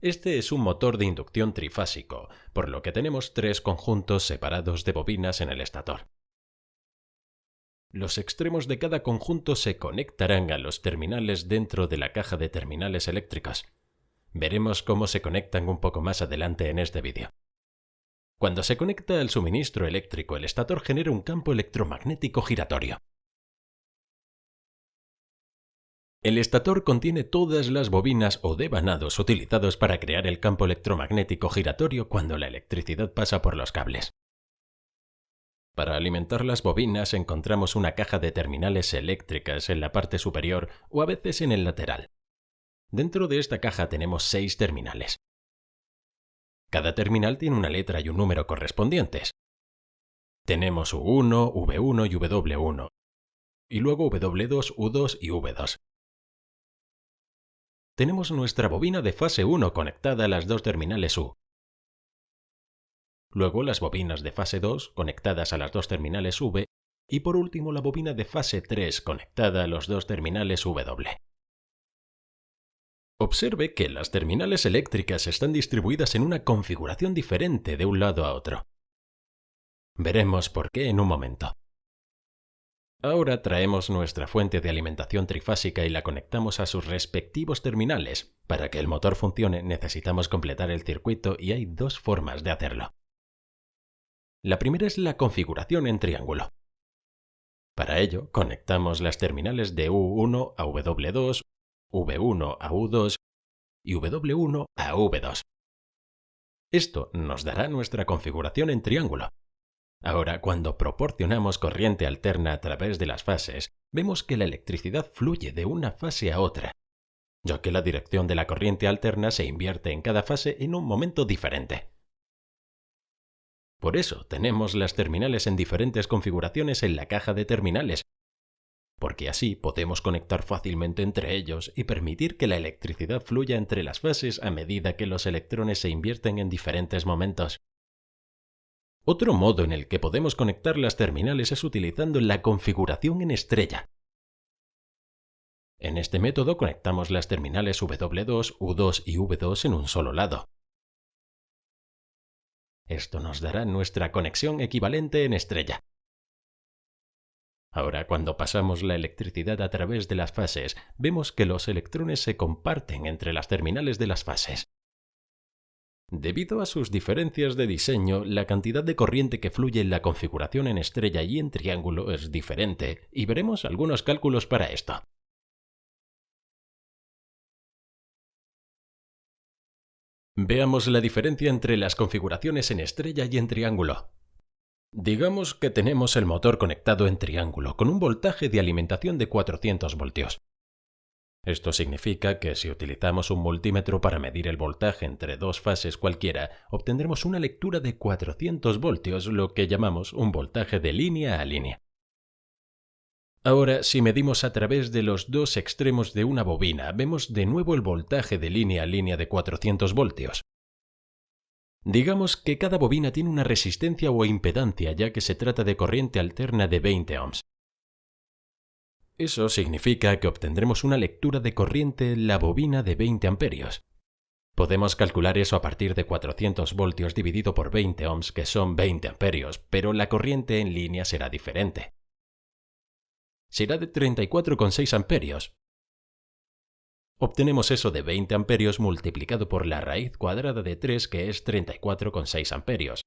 Este es un motor de inducción trifásico, por lo que tenemos tres conjuntos separados de bobinas en el estator. Los extremos de cada conjunto se conectarán a los terminales dentro de la caja de terminales eléctricas. Veremos cómo se conectan un poco más adelante en este vídeo. Cuando se conecta al suministro eléctrico, el estator genera un campo electromagnético giratorio. El estator contiene todas las bobinas o devanados utilizados para crear el campo electromagnético giratorio cuando la electricidad pasa por los cables. Para alimentar las bobinas encontramos una caja de terminales eléctricas en la parte superior o a veces en el lateral. Dentro de esta caja tenemos 6 terminales. Cada terminal tiene una letra y un número correspondientes. Tenemos U1, V1 y W1, y luego W2, U2 y V2. Tenemos nuestra bobina de fase 1 conectada a las dos terminales U. Luego las bobinas de fase 2 conectadas a las dos terminales V y por último la bobina de fase 3 conectada a los dos terminales W. Observe que las terminales eléctricas están distribuidas en una configuración diferente de un lado a otro. Veremos por qué en un momento. Ahora traemos nuestra fuente de alimentación trifásica y la conectamos a sus respectivos terminales. Para que el motor funcione necesitamos completar el circuito y hay dos formas de hacerlo. La primera es la configuración en triángulo. Para ello, conectamos las terminales de U1 a W2, V1 a U2 y W1 a V2. Esto nos dará nuestra configuración en triángulo. Ahora, cuando proporcionamos corriente alterna a través de las fases, vemos que la electricidad fluye de una fase a otra, ya que la dirección de la corriente alterna se invierte en cada fase en un momento diferente. Por eso tenemos las terminales en diferentes configuraciones en la caja de terminales, porque así podemos conectar fácilmente entre ellos y permitir que la electricidad fluya entre las fases a medida que los electrones se invierten en diferentes momentos. Otro modo en el que podemos conectar las terminales es utilizando la configuración en estrella. En este método conectamos las terminales W2, U2 y V2 en un solo lado. Esto nos dará nuestra conexión equivalente en estrella. Ahora, cuando pasamos la electricidad a través de las fases, vemos que los electrones se comparten entre las terminales de las fases. Debido a sus diferencias de diseño, la cantidad de corriente que fluye en la configuración en estrella y en triángulo es diferente, y veremos algunos cálculos para esto. Veamos la diferencia entre las configuraciones en estrella y en triángulo. Digamos que tenemos el motor conectado en triángulo con un voltaje de alimentación de 400 voltios. Esto significa que si utilizamos un multímetro para medir el voltaje entre dos fases cualquiera, obtendremos una lectura de 400 voltios, lo que llamamos un voltaje de línea a línea. Ahora, si medimos a través de los dos extremos de una bobina, vemos de nuevo el voltaje de línea a línea de 400 voltios. Digamos que cada bobina tiene una resistencia o impedancia, ya que se trata de corriente alterna de 20 ohms. Eso significa que obtendremos una lectura de corriente en la bobina de 20 amperios. Podemos calcular eso a partir de 400 voltios dividido por 20 ohms, que son 20 amperios, pero la corriente en línea será diferente. Será de 34,6 amperios. Obtenemos eso de 20 amperios multiplicado por la raíz cuadrada de 3, que es 34,6 amperios.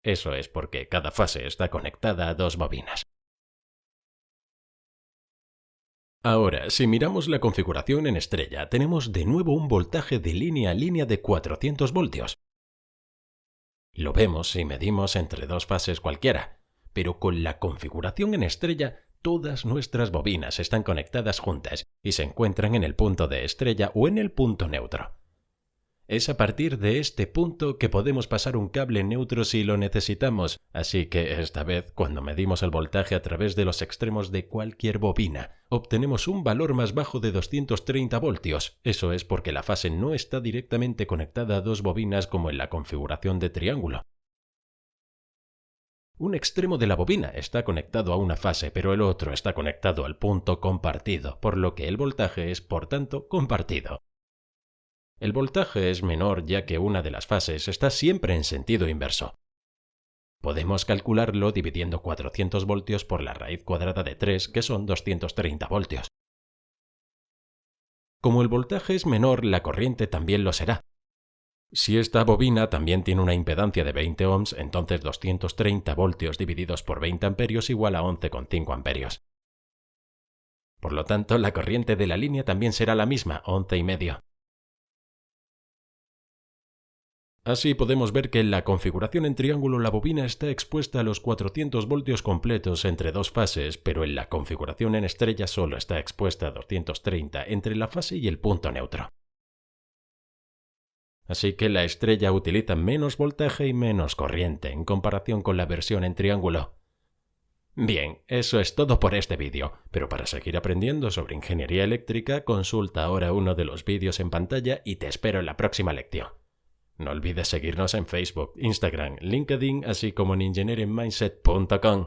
Eso es porque cada fase está conectada a dos bobinas. Ahora, si miramos la configuración en estrella, tenemos de nuevo un voltaje de línea a línea de 400 voltios. Lo vemos si medimos entre dos fases cualquiera, pero con la configuración en estrella, todas nuestras bobinas están conectadas juntas y se encuentran en el punto de estrella o en el punto neutro. Es a partir de este punto que podemos pasar un cable neutro si lo necesitamos, así que esta vez, cuando medimos el voltaje a través de los extremos de cualquier bobina, obtenemos un valor más bajo de 230 voltios. Eso es porque la fase no está directamente conectada a dos bobinas como en la configuración de triángulo. Un extremo de la bobina está conectado a una fase, pero el otro está conectado al punto compartido, por lo que el voltaje es, por tanto, compartido. El voltaje es menor ya que una de las fases está siempre en sentido inverso. Podemos calcularlo dividiendo 400 voltios por la raíz cuadrada de 3, que son 230 voltios. Como el voltaje es menor, la corriente también lo será. Si esta bobina también tiene una impedancia de 20 ohms, entonces 230 voltios divididos por 20 amperios igual a 11,5 amperios. Por lo tanto, la corriente de la línea también será la misma, 11,5. Así podemos ver que en la configuración en triángulo la bobina está expuesta a los 400 voltios completos entre dos fases, pero en la configuración en estrella solo está expuesta a 230 entre la fase y el punto neutro. Así que la estrella utiliza menos voltaje y menos corriente en comparación con la versión en triángulo. Bien, eso es todo por este vídeo, pero para seguir aprendiendo sobre ingeniería eléctrica, consulta ahora uno de los vídeos en pantalla y te espero en la próxima lección. No olvides seguirnos en Facebook, Instagram, LinkedIn, así como en engineeringmindset.com.